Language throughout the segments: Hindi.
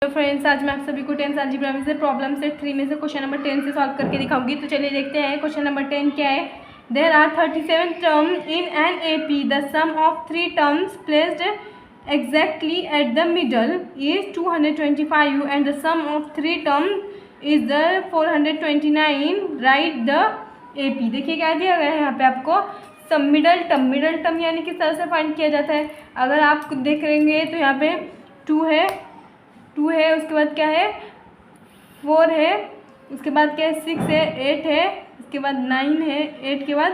तो फ्रेंड्स, आज मैं आप सभी को 10th अलजेब्रा में से प्रॉब्लम सेट 3 में से क्वेश्चन नंबर 10 से सॉल्व करके दिखाऊंगी। तो चलिए देखते हैं क्वेश्चन नंबर 10 क्या है। There are 37 term in an AP, the sum of 3 terms placed exactly at the middle is 225 and the sum of 3 term is the 429, right the AP। देखिए क्या दिया गया है यहाँ पे आपको, सब मिडल टर्म यानी किस तरह से फाइंड किया जाता है। अगर आप देख लेंगे तो यहाँ पे 2 है, उसके बाद क्या है 4 है, उसके बाद क्या है 6 है, 8 है, उसके बाद 9 है, 8 के बाद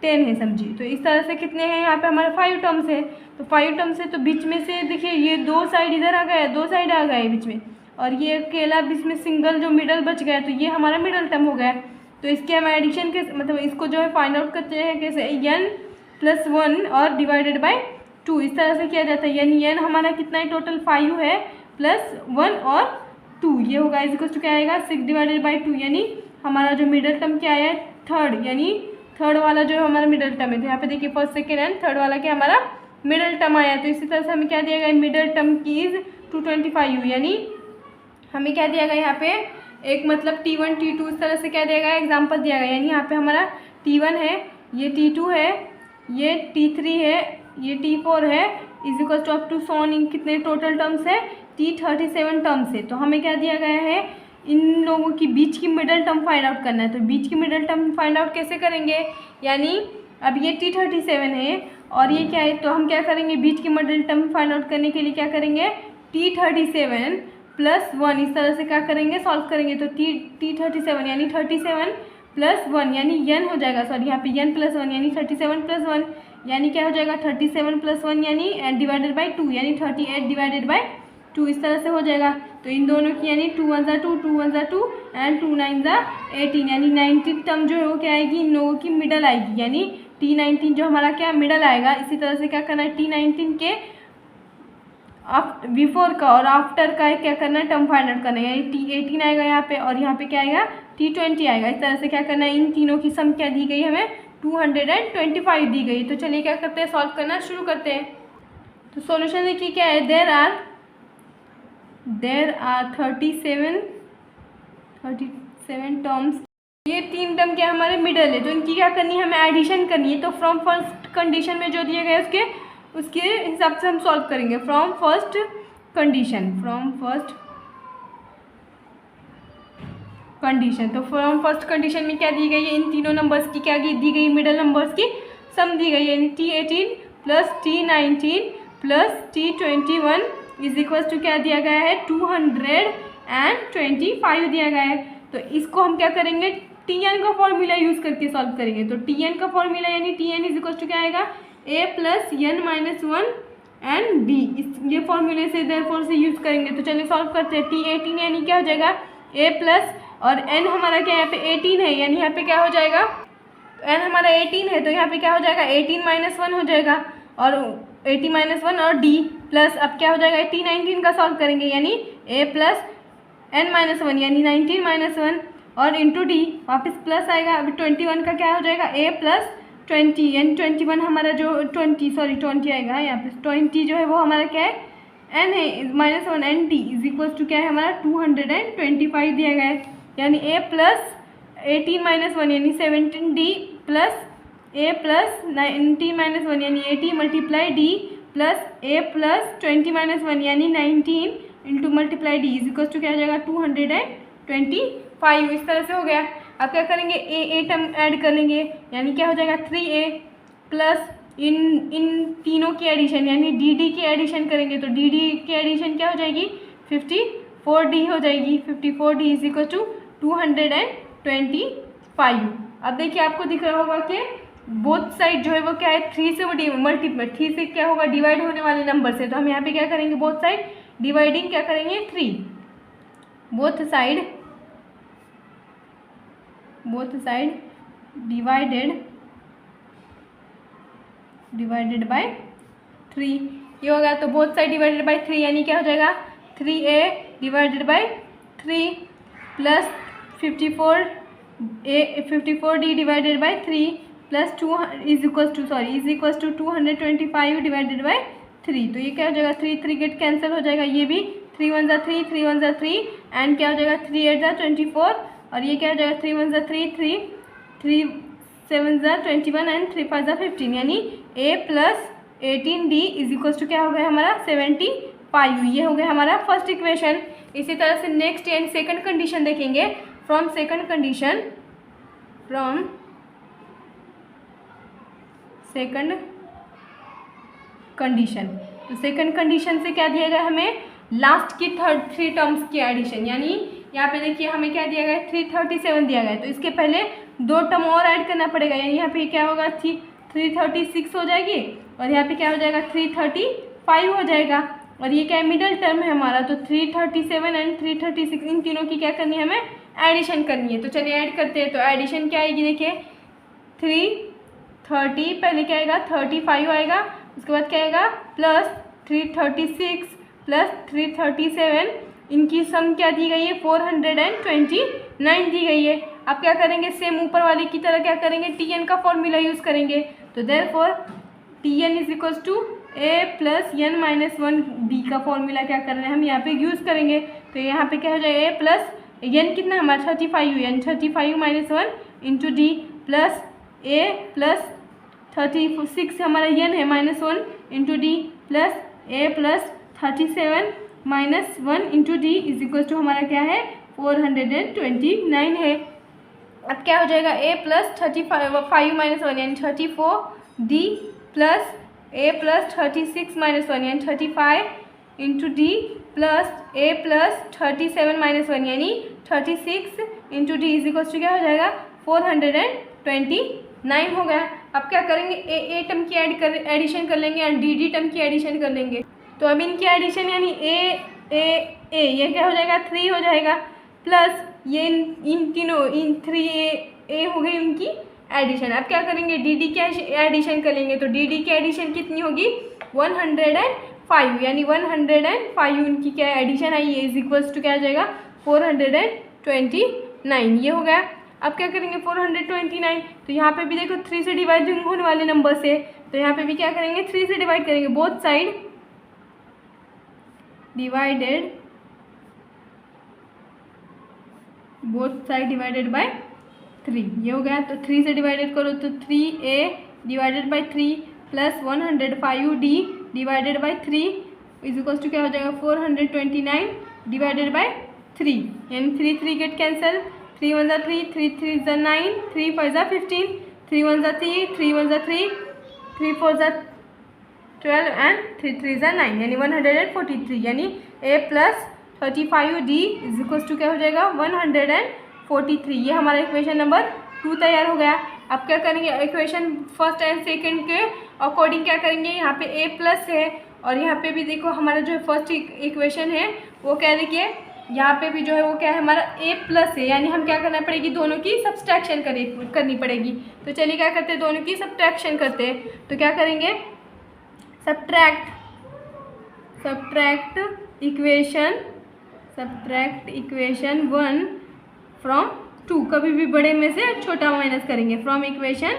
10 है, समझिए। तो इस तरह से कितने हैं यहाँ पे हमारे 5 टर्म्स है। तो 5 टर्म्स है तो बीच में से देखिए ये 2 साइड इधर आ गया, 2 साइड आ गए बीच में, और ये अकेला बीच में सिंगल जो मिडल बच गया, तो ये हमारा मिडल टर्म हो गया। तो इसके हम एडिशन के मतलब इसको जो है फाइंड आउट करते हैं कैसे, n+1 और डिवाइडेड बाय 2 इस तरह से किया जाता है। यानी n हमारा कितना है टोटल 5 है +1 और 2, ये होगा इज इक्वल टू क्या आएगा 6 डिवाइडेड बाई 2, यानी हमारा जो मिडल टर्म क्या है थर्ड, यानी थर्ड वाला जो हमारा मिडल टर्म है। तो यहाँ पे देखिए फर्स्ट सेकेंड एंड थर्ड वाला क्या हमारा मिडल टर्म आया। तो इसी तरह से हमें क्या दिया गया मिडल टर्म की इज 225, यानी हमें क्या दिया गया यहाँ पे एक मतलब T1 T2 इस तरह से क्या दिया गया एग्जाम्पल दिया गया। यानी यहाँ पे हमारा T1 है, ये T2 है, ये T3 है, ये T4 है, is equal to up to सोन कितने टोटल टर्म्स है T37 टर्म्स है। तो हमें क्या दिया गया है इन लोगों की बीच की मिडल टर्म फाइंड आउट करना है। तो बीच की मिडल टर्म फाइंड आउट कैसे करेंगे, यानी अब ये T37 है और ये क्या है, तो हम क्या करेंगे बीच की मिडल टर्म फाइंड आउट करने के लिए क्या करेंगे T37 +1 इस तरह से क्या करेंगे सॉल्व करेंगे। तो T37 यानी 37 +1 यानी n हो जाएगा, सॉरी यहाँ पे n+1 यानी 37 +1 यानी क्या हो जाएगा 37 +1 यानी डिवाइडेड बाई 2 यानी 38 डिवाइडेड बाई 2 इस तरह से हो जाएगा। तो इन दोनों की यानी 2 1 ज़ा 2, 2 1 ज़ा 2 एंड 2 9 ज़ा 18, यानी 19 टर्म जो है वो क्या आएगी इन लोगों की मिडल आएगी, यानी T19 जो हमारा क्या मिडल आएगा। इसी तरह से क्या करना है T19 के बिफोर का और आफ्टर का क्या करना है टर्म फाइंड आउट करना है, यानी T18 आएगा यहाँ पे और यहाँ पे क्या आएगा T20 आएगा। इस तरह से क्या करना है इन तीनों की सम क्या दी गई हमें 225 दी गई। तो चलिए क्या करते हैं सॉल्व करना शुरू करते हैं। तो सॉल्यूशन देखिए क्या है, देयर आर 37 टर्म्स, ये 3 टर्म क्या हमारे मिडल है, तो इनकी क्या करनी है हमें एडिशन करनी है। तो फ्रॉम फर्स्ट कंडीशन में जो दिया गया है उसके हिसाब से हम सॉल्व करेंगे। फ्रॉम फर्स्ट कंडीशन, तो फ्रॉम फर्स्ट कंडीशन में क्या दी गई है इन तीनों नंबर्स की क्या दी गई मिडल नंबर्स की सम दी गई है, यानी T18 + T19 + T21 is equal to क्या दिया गया है 225 दिया गया है। तो इसको हम क्या करेंगे Tn का फॉर्मूला यूज़ करके सॉल्व करेंगे। तो Tn का फॉर्मूला यानी Tn इज इक्वल टू क्या आएगा A + n-1 एंड D, ये फॉर्मूले से देयरफॉर से यूज़ करेंगे। तो चलिए सॉल्व करते हैं। T18 यानी क्या हो जाएगा A प्लस और n हमारा क्या यहाँ पे 18 है, यानी यहाँ पे क्या हो जाएगा n हमारा 18 है, तो यहाँ पे क्या हो जाएगा 18 - 1 हो जाएगा और 18 - 1 और D प्लस अब क्या हो जाएगा T19 का सॉल्व करेंगे, यानी A + n-1 यानी 19 - 1 और इंटू D वापस प्लस आएगा। अभी 21 का क्या हो जाएगा A + 20 यानी 21 हमारा जो 20 आएगा यहाँ पे 20 जो है वो हमारा क्या है n है -1 and D is equal to क्या है हमारा 225 दिया गया है, यानी A + 18 - 1 यानी 17D प्लस A + 19 - 1 यानी 80 × D प्लस A + 20 - 1 यानी 19 × D इज इक्वल टू क्या हो जाएगा 225। इस तरह से हो गया। अब क्या करेंगे A टर्म ऐड कर लेंगे, यानी क्या हो जाएगा 3A प्लस इन तीनों की एडिशन यानी DD की एडिशन करेंगे। तो DD की एडिशन क्या हो जाएगी 54D हो जाएगी। 54D is equal to 225। अब देखिए आपको दिख रहा होगा कि बोथ साइड जो है वो क्या है 3 से वो मल्टीप्लाई 3 से क्या होगा डिवाइड होने वाले नंबर से। तो हम यहाँ पे क्या करेंगे बोथ साइड डिवाइडिंग क्या करेंगे 3, बोथ साइड डिवाइडेड बाय 3 ये होगा। तो बोथ साइड डिवाइडेड बाय 3 यानी क्या हो जाएगा 3A divided by 3 plus 54D divided by 3 plus 2 is equal to 225 divided by 3। तो ये क्या हो जाएगा 3 गेट कैंसिल हो जाएगा, ये भी 3 1 ज़ा 3, 3 1 ज़ा 3 एंड क्या हो जाएगा 3 8 ज़ा 24 और ये क्या हो जाएगा 3 1 ज़ा 3 3, 3 7 ज़ा 21 एंड 3 5 ज़ा 15 यानी a plus 18d is equal to क्या हो गया हमारा 75। ये हो गया हमारा फर्स्ट इक्वेशन। इसी तरह से नेक्स्ट एंड सेकंड कंडीशन देखेंगे। फ्रॉम सेकंड कंडीशन तो सेकंड कंडीशन से क्या दिया गया हमें लास्ट की थ्री टर्म्स की एडिशन, यानी यहाँ पे देखिए हमें क्या दिया गया 337 दिया गया है, तो इसके पहले 2 टर्म और ऐड करना पड़ेगा, यानी यहाँ पे क्या होगा 336 हो जाएगी और यहाँ पे क्या हो जाएगा 335 हो जाएगा और ये क्या है मिडिल टर्म है हमारा, तो 337 एंड 336 इन तीनों की क्या करनी है हमें एडिशन करनी है। तो चलिए ऐड करते हैं। तो एडिशन क्या आएगी देखिए 330 पहले क्या आएगा 35 आएगा, उसके बाद क्या आएगा प्लस 336 प्लस 337 इनकी सम क्या दी गई है 429 दी गई है। अब क्या करेंगे सेम ऊपर वाले की तरह क्या करेंगे Tn का फॉर्मूला यूज़ करेंगे, तो therefore Tn is equals to a plus n minus 1d का फॉर्मूला क्या कर रहे हैं हम यहाँ पे यूज़ करेंगे। तो यहाँ पे क्या हो जाएगा a प्लस n कितना हमारा 35 है, 35 minus 1 into D plus a plus 36 हमारा n है minus 1 into D plus a plus 37 minus 1 into D is equal to हमारा क्या है 429 है। अब क्या हो जाएगा a प्लस 35 माइनस 1 यानी 34 D plus a plus 36 minus 1 यानी 35 into D plus a plus 37 minus 1 यानी 36 into D is equal to क्या हो जाएगा 429 हो गया। अब क्या करेंगे ए टर्म की एडिशन कर लेंगे एंड डी टर्म की एडिशन कर लेंगे। तो अब इनकी एडिशन यानी ए ये क्या हो जाएगा 3 हो जाएगा प्लस ये इन तीनों इन 3 हो गई उनकी एडिशन। अब क्या करेंगे डी की एडिशन करेंगे, तो डी की एडिशन कितनी होगी 105 यानी 105 उनकी क्या एडिशन आई है इज इक्वल्स टू क्या आ जाएगा 429 ये हो गया। अब क्या करेंगे 429 तो यहाँ पे भी देखो 3 से डिवाइडिंग होने वाले नंबर से, तो यहाँ पे भी क्या करेंगे 3 से डिवाइड करेंगे, बोथ साइड डिवाइडेड बाय 3 ये हो गया। तो 3 से डिवाइडेड करो तो 3a divided by 3 plus 105d divided by 3 is equal to क्या हो जाएगा 429 डिवाइडेड बाय 3 यानी 3 गेट कैंसिल, 3 1 ज़ा 3, 3 3 ज़ा 9, 3 5 ज़ा 15, 3 1 ज़ा 3, 3 1 ज़ा 3, 3 4 ज़ा 12 एंड 3 3 ज़ा 9 यानी 143 यानी a plus 35d is equal to क्या हो जाएगा 143। ये हमारा इक्वेशन नंबर 2 तैयार हो गया। अब क्या करेंगे इक्वेशन फर्स्ट एंड सेकंड के अकॉर्डिंग क्या करेंगे, यहाँ पे a प्लस है और यहाँ पे भी देखो हमारा जो फर्स्ट इक्वेशन है वो क्या देखिए यहाँ पे भी जो है वो क्या है हमारा a प्लस है, यानी हम क्या करना पड़ेगी दोनों की सब्सट्रैक्शन करनी पड़ेगी। तो चलिए क्या करते हैं दोनों की सब्सट्रैक्शन करते हैं। तो क्या करेंगे सब्ट्रैक्ट इक्वेशन 1 फ्रॉम 2, कभी भी बड़े में से छोटा माइनस करेंगे फ्रॉम इक्वेशन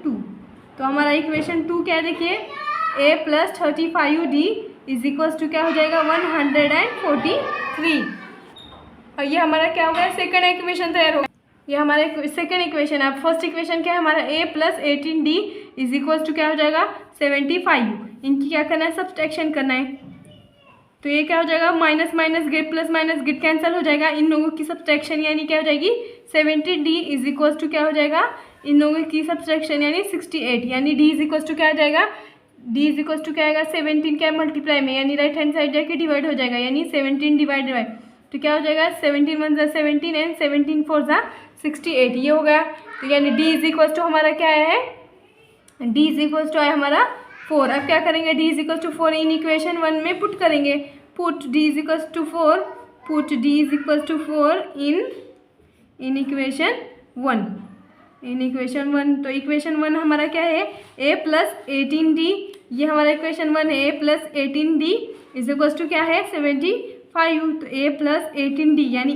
2। तो हमारा इक्वेशन 2 क्या देखिए a plus 35d is equals to क्या हो जाएगा 143 और ये हमारा क्या हो गया सेकंड इक्वेशन तैयार हो गया। ये हमारा सेकंड इक्वेशन है। फर्स्ट इक्वेशन क्या है हमारा a plus 18d is equals to क्या हो जाएगा 75। इनकी क्या करना है सब्सट्रैक्शन करना है, तो ये क्या हो जाएगा minus minus gate plus minus get cancel हो जाएगा, इन लोगों की सब्सट्रैक्शन यानी क्या हो जाएगी 70d इज इक्वल्स टू क्या हो जाएगा इन लोगों की सब्सट्रैक्शन यानी 68 यानी d इज इक्वल्स टू क्या आ जाएगा d इज इक्वल्स टू क्या आएगा 17 क्या मल्टीप्लाई में यानी राइट हैंड साइड जाके डिवाइड हो जाएगा यानी 17 डिवाइडेड बाय तो क्या हो जाएगा 17 1 ज़ा 17 एंड 17 4 ज़ा 68 ये हो गया। तो यानी d इज इक्वल्स टू हमारा क्या है d इज इक्वल्स टू है हमारा 4। अब क्या करेंगे d is equals to 4 in equation 1 में पुट करेंगे, put d is equals to 4 in equation 1। तो इक्वेशन 1 हमारा क्या है a प्लस 18d, ये हमारा इक्वेशन 1 है a plus 18d is equals to क्या है 75। तो a प्लस 18d यानी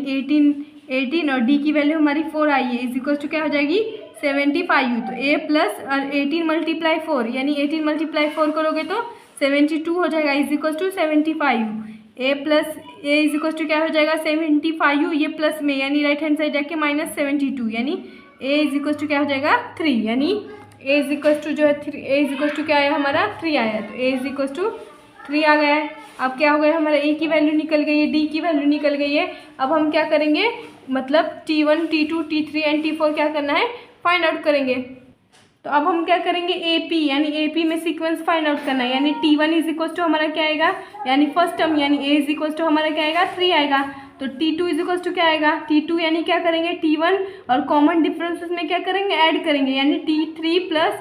18 और d की वैल्यू हमारी 4 आई है इज इक्वल्स टू क्या हो जाएगी 75। तो a प्लस और 18 मल्टीप्लाई 4 यानी 18 मल्टीप्लाई 4 करोगे तो 72 हो जाएगा is equal to 75। A plus A is equal to क्या हो जाएगा 75, ये प्लस में यानी राइट हैंड साइड जाके -72, यानी ए इज इक्वल टू क्या हो जाएगा 3, यानी ए इज इक्वल टू जो है 3, ए इज इक्वल टू क्या आया हमारा 3 आया, तो ए इज इक्वल टू 3 आ गया है। अब क्या हो गया हमारा ए की वैल्यू निकल गई है, डी की वैल्यू निकल गई है। अब हम क्या करेंगे, मतलब T1 T2 T3 and T4 क्या करना है, फाइंड आउट करेंगे। तो अब हम क्या करेंगे AP, यानी AP में सीक्वेंस फाइंड आउट करना है, यानी T1 इज इक्वल टू हमारा क्या आएगा, यानी फर्स्ट टर्म यानी A इज इक्वल टू हमारा क्या आएगा 3 आएगा। तो T2 इज इक्वल टू क्या आएगा T2, यानी क्या करेंगे T1 और कॉमन डिफरेंसेस में क्या करेंगे ऐड करेंगे, यानी T3 प्लस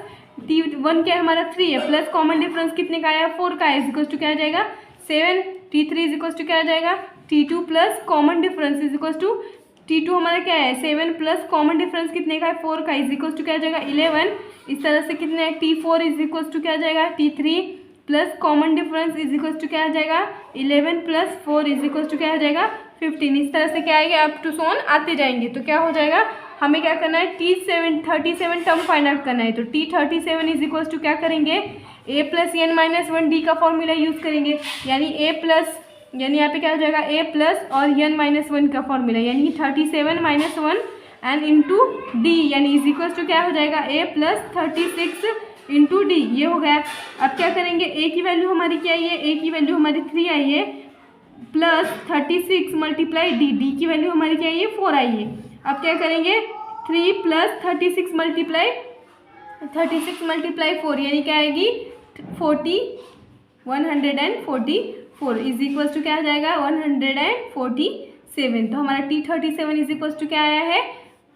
T1 क्या हमारा 3 है, प्लस कॉमन डिफरेंस कितने का आया 4 का है, इज इक्वल टू क्या आ जाएगा 7। T3 इज इक्वल टू क्या आ जाएगा T2 plus common difference is equal to T2 हमारा क्या है 7 प्लस कॉमन डिफरेंस कितने का है 4 का, इज इक्वल टू क्या आ जाएगा 11। इस तरह से कितने है T4 इज इक्वल टू क्या आ जाएगा T3 plus common difference is equal to क्या आ जाएगा 11 प्लस 4 इज इक्वल टू क्या आ जाएगा 15। इस तरह से क्या आएगा अप टू सोन आते जाएंगे। तो क्या हो जाएगा, हमें क्या करना है T37 टर्म फाइंड आउट करना है। तो T37 इज इक्वल टू क्या करेंगे A प्लस n-1 D का फॉर्मूला यूज़ करेंगे, यानी A प्लस, यानी यहाँ पे क्या हो जाएगा A प्लस और n-1 का फॉर्मूला, यानी 37 - 1 एंड इंटू डी, यानी इज इक्वल टू क्या हो जाएगा A प्लस 36 इंटू डी, ये हो गया। अब क्या करेंगे, A की वैल्यू हमारी क्या आई है, A की वैल्यू हमारी 3 आई है, प्लस 36 मल्टीप्लाई डी, डी की वैल्यू हमारी क्या आई है 4 आई है। अब क्या करेंगे 3 प्लस 36 मल्टीप्लाई 4, यानी क्या आएगी 144 इज इक्वल टू क्या आ जाएगा 147। तो हमारा T37 इज इक्वल टू क्या आया है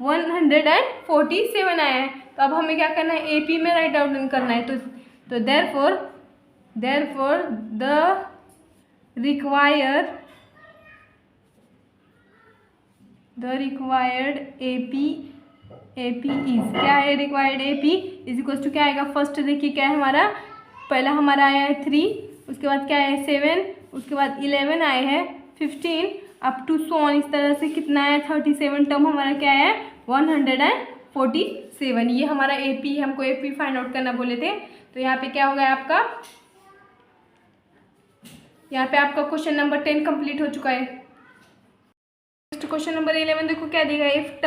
147 आया है। तो अब हमें क्या करना है AP में राइट डाउन करना है। तो therefore the required AP is क्या है, required AP is equal to क्या आएगा, फर्स्ट देखिए क्या है हमारा, पहला हमारा आया है 3, उसके बाद क्या है 7, उसके बाद 11 आए हैं 15 अप टू सोन, इस तरह से कितना है 37 टर्म हमारा क्या है 147। ये हमारा AP, हमको AP फाइंड आउट करना बोले थे। तो यहाँ पे क्या हो गया आपका, यहाँ पे आपका क्वेश्चन नंबर 10 कंप्लीट हो चुका है। क्वेश्चन नंबर 11 देखो क्या देगा, if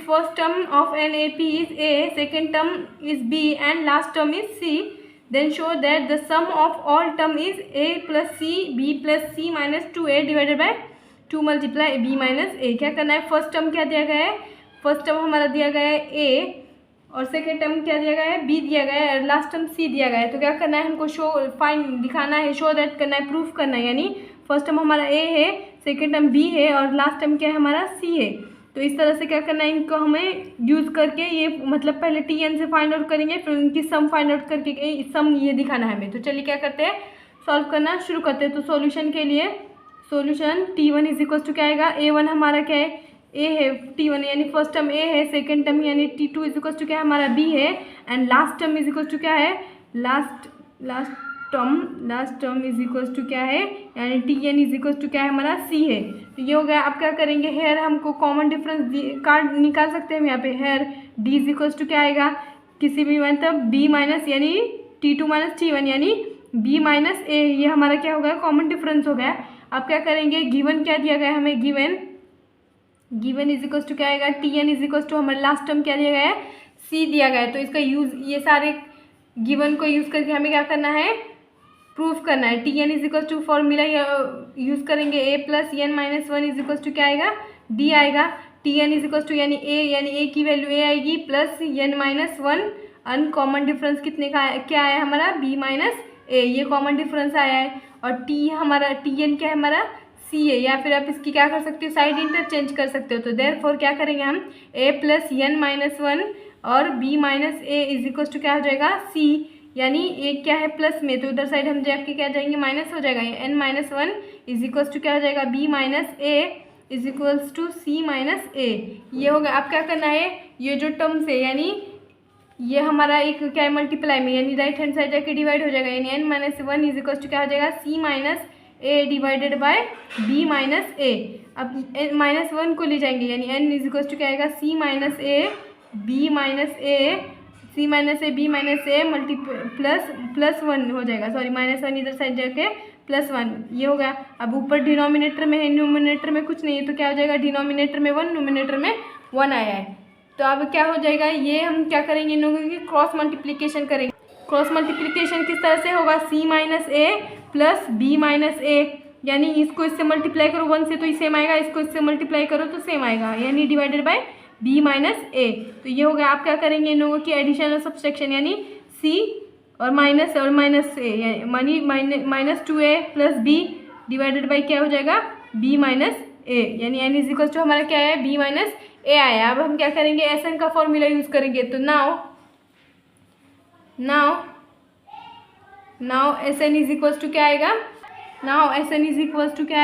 first term of an AP is A, second term is B and last term is C, then show that the sum of all term is A plus C, B plus C minus 2A divided by 2 multiply B minus A। क्या करना है, फर्स्ट टर्म क्या दिया गया है, फर्स्ट टर्म हमारा दिया गया है A और सेकेंड टर्म क्या दिया गया है B दिया गया है और लास्ट टर्म C दिया गया है। तो क्या करना है, हमको शो फाइंड दिखाना है, शो दैट करना है, प्रूफ करना है, यानी फर्स्ट टर्म हमारा A है, सेकेंड टर्म B है और लास्ट टर्म क्या है हमारा C है। तो इस तरह से क्या करना है, इनको हमें यूज़ करके ये मतलब पहले Tn से फाइंड आउट करेंगे, फिर उनकी सम फाइंड आउट करके सम ये दिखाना है हमें। तो चलिए क्या करते हैं, सॉल्व करना शुरू करते हैं। तो सॉल्यूशन के लिए solution T1 is equal to क्या आएगा, A1 हमारा क्या है A है, T1 यानी फर्स्ट टर्म A है, सेकेंड टर्म यानी T2 इज इक्वल टू क्या हमारा B है and last term is equal to क्या है last term is equal to क्या है, यानी Tn इज इक्वल टू क्या है हमारा C है। तो ये हो गया। अब क्या करेंगे, हेयर हमको कॉमन डिफरेंस कार्ड निकाल सकते हैं हम यहाँ पे, here D is equal to क्या आएगा, किसी भी मतलब B माइनस यानी T2 माइनस T1 यानी B माइनस A, ये हमारा क्या हो गया कॉमन डिफरेंस हो गया। अब क्या करेंगे, गिवन क्या दिया गया है हमें, गिवन इज इक्वल टू क्या आएगा, Tn इज इक्वल टू हमारा लास्ट टर्म क्या दिया गया है C दिया गया है। तो इसका यूज़, ये सारे गिवन को यूज़ करके हमें क्या करना है, प्रूफ करना है। Tn is equal to formula use करेंगे, A plus n-1 is equal to क्या आएगा D आएगा। Tn इज इक्वल टू यानी A की वैल्यू A आएगी प्लस n-1 अनकॉमन डिफरेंस कितने का क्या आया हमारा B माइनस A, ये कॉमन डिफरेंस आया है। और T हमारा Tn क्या है हमारा C है, या फिर आप इसकी क्या कर सकते हो साइड इंटरचेंज कर सकते हो। तो देयरफॉर क्या करेंगे हम, A प्लस n-1 और B minus A is equal to क्या हो जाएगा C, यानी एक क्या है प्लस में, तो उधर साइड हम जाके क्या जाएंगे माइनस हो जाएगा, n-1 इज इक्वल्स टू क्या हो जाएगा B minus A is equals to C minus A, ये होगा। अब क्या करना है, ये जो टर्म्स है यानी ये हमारा एक क्या है मल्टीप्लाई में, यानी राइट हैंड साइड जाके डिवाइड हो जाएगा, यानी n-1 इज इक्वल्स टू क्या हो जाएगा C minus A divided by B minus A। अब -1 को ले जाएंगे, यानी n इज इक्वल्स टू क्या आएगा C minus A B minus A C minus A B minus A plus one हो जाएगा, सॉरी -1 इधर साइड जाके +1 ये हो गया। अब ऊपर डिनोमिनेटर में है, न्यूमिनेटर में कुछ नहीं है, तो क्या हो जाएगा, डिनोमिनेटर में 1 न्यूमिनेटर में 1 आया है। तो अब क्या हो जाएगा, ये हम क्या करेंगे, इन लोगों की क्रॉस मल्टीप्लिकेशन करेंगे। क्रॉस मल्टीप्लिकेशन किस तरह से होगा, सी minus A plus B minus A, यानी इसको इससे मल्टीप्लाई करो 1 से तो सेम आएगा, इसको इससे मल्टीप्लाई करो तो सेम आएगा, यानी डिवाइडेड बाय बी माइनस ए। तो ये हो गया। आप क्या करेंगे, इन लोगों की एडिशन और सब्सट्रैक्शन, यानी सी और माइनस ए, यानी -2a plus B divided by क्या हो जाएगा, b माइनस ए, यानी n इज इक्वल टू हमारा क्या है, b माइनस ए आया। अब हम क्या करेंगे, SN का फॉर्मूला यूज़ करेंगे। तो now SN is equal to क्या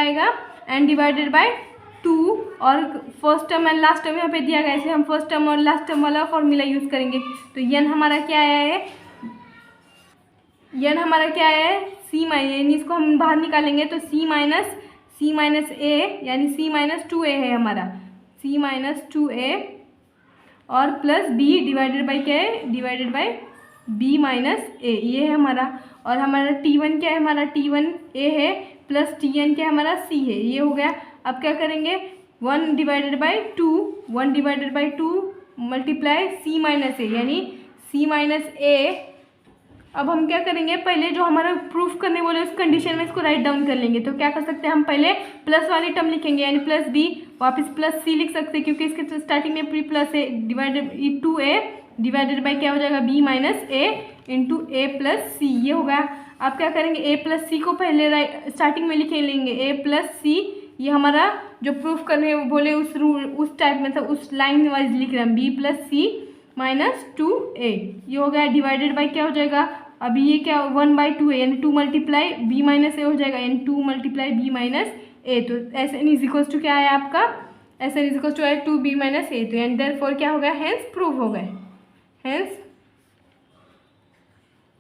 आएगा, n डिवाइडेड बाई 2, और first term and last term यहाँ पे दिया गया, इसलिए हम फर्स्ट टर्म और लास्ट टर्म वाला फॉर्मूला यूज़ करेंगे। तो n हमारा क्या आया है, सी माइनस, यानी इसको हम बाहर निकालेंगे तो सी माइनस ए, यानी सी माइनस 2a है हमारा, सी माइनस 2a और प्लस बी डिवाइडेड बाई क्या है, डिवाइडेड बाई बी माइनस ए, ये है हमारा। और हमारा T1 क्या है, हमारा T1 a है प्लस Tn क्या है, हमारा c है, ये हो गया। अब क्या करेंगे, 1 divided by 2 multiply C minus A, यानी सी माइनस ए। अब हम क्या करेंगे, पहले जो हमारा प्रूफ करने बोले उस कंडीशन में इसको राइट डाउन कर लेंगे। तो क्या कर सकते हैं, हम पहले प्लस वाली टर्म लिखेंगे, यानी प्लस बी वापस प्लस सी लिख सकते हैं, क्योंकि इसके स्टार्टिंग में pre plus A divided 2a divided by क्या हो जाएगा, b माइनस ए इंटू ए प्लस सी, ये हो गया। आप क्या करेंगे, a प्लस सी को पहले स्टार्टिंग में लिखे लेंगे, a प्लस सी, ये हमारा जो प्रूफ करने बोले उस टाइप में था, उस लाइन वाइज लिख रहे हैं, b प्लस सी माइनस 2a, ये हो गया। डिवाइडेड बाई क्या हो जाएगा, अभी ये क्या 1/2 है, यानी 2 मल्टीप्लाई बी माइनस ए हो जाएगा, यानी 2 मल्टीप्लाई बी माइनस ए। तो SN इज इक्वल टू क्या है आपका, SN इज इक्वल टू है 2b माइनस ए। तो एंड देयरफॉर क्या हो गया, हेंस प्रूव हो गए, हेंस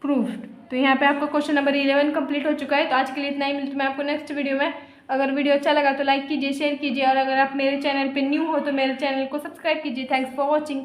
प्रूव्ड। तो यहाँ पे आपका क्वेश्चन नंबर 11 कंप्लीट हो चुका है। तो आज के लिए इतना ही, मिलते मैं आपको नेक्स्ट वीडियो में। अगर वीडियो अच्छा लगा तो लाइक कीजिए, शेयर कीजिए, और अगर आप मेरे चैनल पे न्यू हो तो मेरे चैनल को सब्सक्राइब कीजिए। Thanks for watching.